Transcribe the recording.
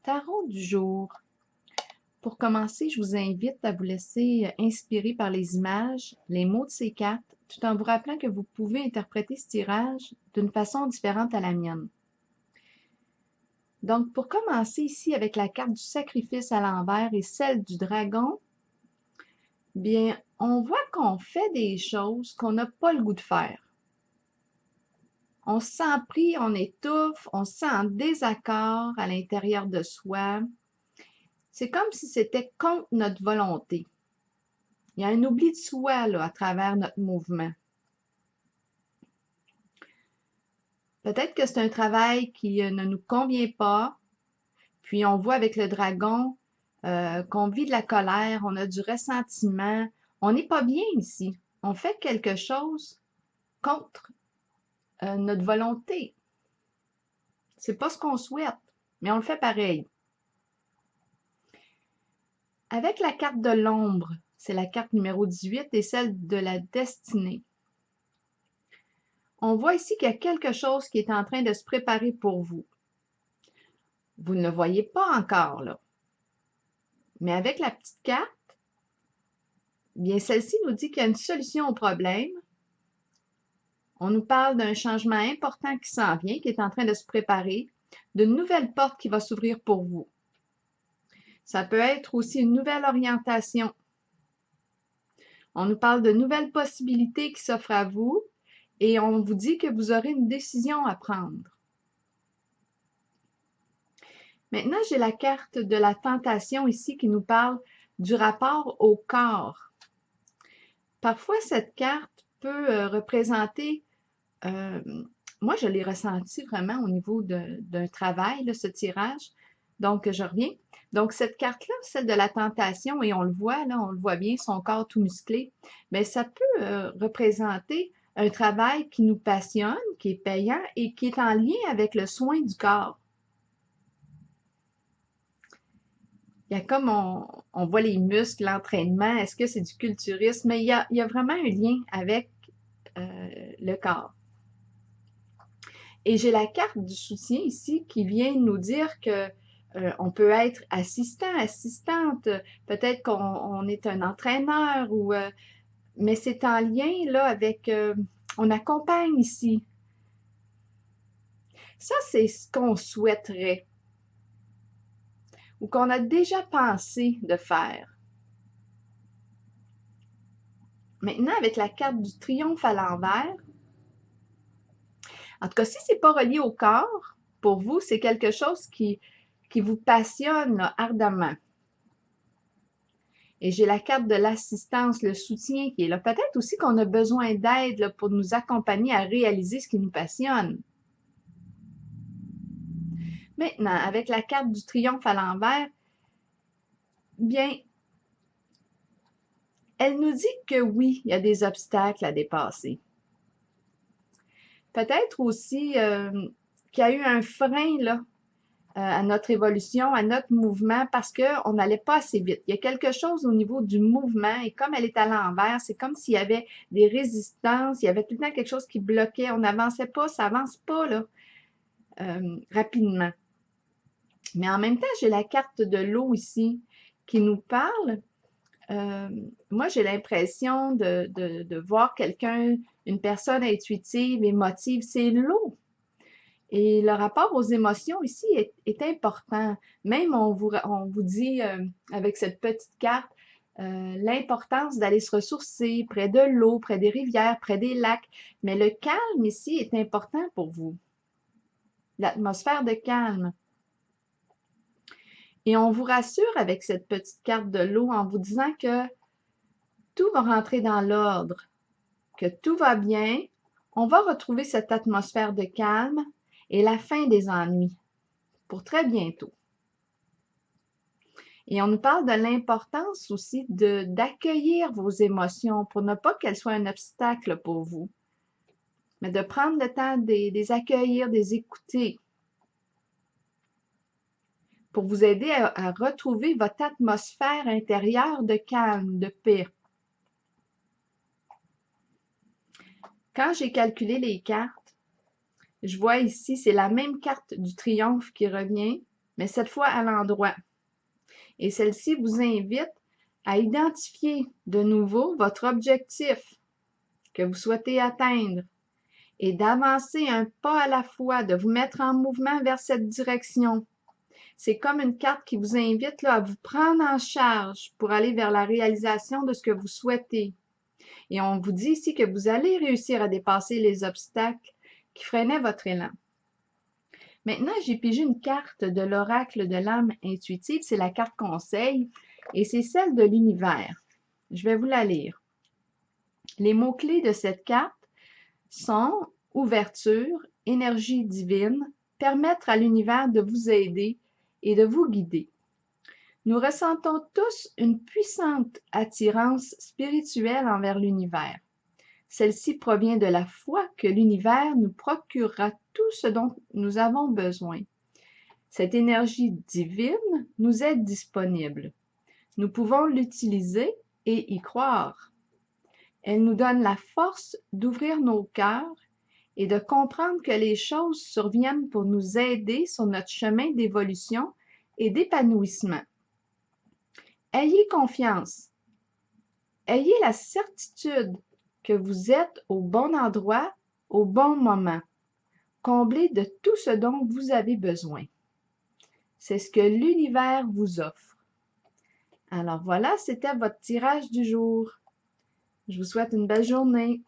Tarot du jour. Pour commencer, je vous invite à vous laisser inspirer par les images, les mots de ces cartes, tout en vous rappelant que vous pouvez interpréter ce tirage d'une façon différente à la mienne. Donc, pour commencer ici avec la carte du sacrifice à l'envers et celle du dragon, bien, on voit qu'on fait des choses qu'on n'a pas le goût de faire. On se sent pris, on étouffe, on se sent en désaccord à l'intérieur de soi. C'est comme si c'était contre notre volonté. Il y a un oubli de soi là, à travers notre mouvement. Peut-être que c'est un travail qui ne nous convient pas, puis on voit avec le dragon qu'on vit de la colère, on a du ressentiment, on n'est pas bien ici. On fait quelque chose contre notre volonté. C'est pas ce qu'on souhaite, mais on le fait pareil. Avec la carte de l'ombre, c'est la carte numéro 18 et celle de la destinée. On voit ici qu'il y a quelque chose qui est en train de se préparer pour vous. Vous ne le voyez pas encore, là. Mais avec la petite carte, bien, celle-ci nous dit qu'il y a une solution au problème. On nous parle d'un changement important qui s'en vient, qui est en train de se préparer, d'une nouvelle porte qui va s'ouvrir pour vous. Ça peut être aussi une nouvelle orientation. On nous parle de nouvelles possibilités qui s'offrent à vous et on vous dit que vous aurez une décision à prendre. Maintenant, j'ai la carte de la tentation ici qui nous parle du rapport au corps. Parfois, cette carte peut représenter, moi je l'ai ressenti vraiment au niveau d'un travail, là, ce tirage. Donc, je reviens. Donc, cette carte-là, celle de la tentation, et on le voit, là, on le voit bien, son corps tout musclé, bien, ça peut représenter un travail qui nous passionne, qui est payant et qui est en lien avec le soin du corps. Il y a comme on voit les muscles, l'entraînement, est-ce que c'est du culturisme? Mais il y a vraiment un lien avec le corps. Et j'ai la carte du soutien ici qui vient nous dire que on peut être assistant, assistante, peut-être qu'on est un entraîneur, mais c'est en lien là avec, on accompagne ici. Ça, c'est ce qu'on souhaiterait ou qu'on a déjà pensé de faire. Maintenant, avec la carte du triomphe à l'envers, en tout cas, si ce n'est pas relié au corps, pour vous, c'est quelque chose qui vous passionne là, ardemment. Et j'ai la carte de l'assistance, le soutien qui est là. Peut-être aussi qu'on a besoin d'aide pour nous accompagner à réaliser ce qui nous passionne. Maintenant, avec la carte du triomphe à l'envers, bien, elle nous dit que oui, il y a des obstacles à dépasser. Peut-être aussi qu'il y a eu un frein là, à notre évolution, à notre mouvement, parce qu'on n'allait pas assez vite. Il y a quelque chose au niveau du mouvement, et comme elle est à l'envers, c'est comme s'il y avait des résistances, il y avait tout le temps quelque chose qui bloquait, on n'avançait pas, ça avance pas là, rapidement. Mais en même temps, j'ai la carte de l'eau ici qui nous parle. Moi, j'ai l'impression de voir quelqu'un, une personne intuitive, émotive, c'est l'eau. Et le rapport aux émotions ici est important. Même on vous dit avec cette petite carte l'importance d'aller se ressourcer près de l'eau, près des rivières, près des lacs. Mais le calme ici est important pour vous. L'atmosphère de calme. Et on vous rassure avec cette petite carte de l'eau en vous disant que tout va rentrer dans l'ordre, que tout va bien. On va retrouver cette atmosphère de calme et la fin des ennuis pour très bientôt. Et on nous parle de l'importance aussi d'accueillir vos émotions pour ne pas qu'elles soient un obstacle pour vous, mais de prendre le temps de les accueillir, de les écouter pour vous aider à retrouver votre atmosphère intérieure de calme, de paix. Quand j'ai calculé les cartes, je vois ici, c'est la même carte du triomphe qui revient, mais cette fois à l'endroit. Et celle-ci vous invite à identifier de nouveau votre objectif que vous souhaitez atteindre et d'avancer un pas à la fois, de vous mettre en mouvement vers cette direction. C'est comme une carte qui vous invite là, à vous prendre en charge pour aller vers la réalisation de ce que vous souhaitez. Et on vous dit ici que vous allez réussir à dépasser les obstacles qui freinaient votre élan. Maintenant, j'ai pigé une carte de l'oracle de l'âme intuitive. C'est la carte conseil et c'est celle de l'univers. Je vais vous la lire. Les mots-clés de cette carte sont ouverture, énergie divine, permettre à l'univers de vous aider et de vous guider. Nous ressentons tous une puissante attirance spirituelle envers l'univers. Celle-ci provient de la foi que l'univers nous procurera tout ce dont nous avons besoin. Cette énergie divine nous est disponible. Nous pouvons l'utiliser et y croire. Elle nous donne la force d'ouvrir nos cœurs et de comprendre que les choses surviennent pour nous aider sur notre chemin d'évolution et d'épanouissement. Ayez confiance. Ayez la certitude que vous êtes au bon endroit, au bon moment, comblé de tout ce dont vous avez besoin. C'est ce que l'univers vous offre. Alors voilà, c'était votre tirage du jour. Je vous souhaite une belle journée.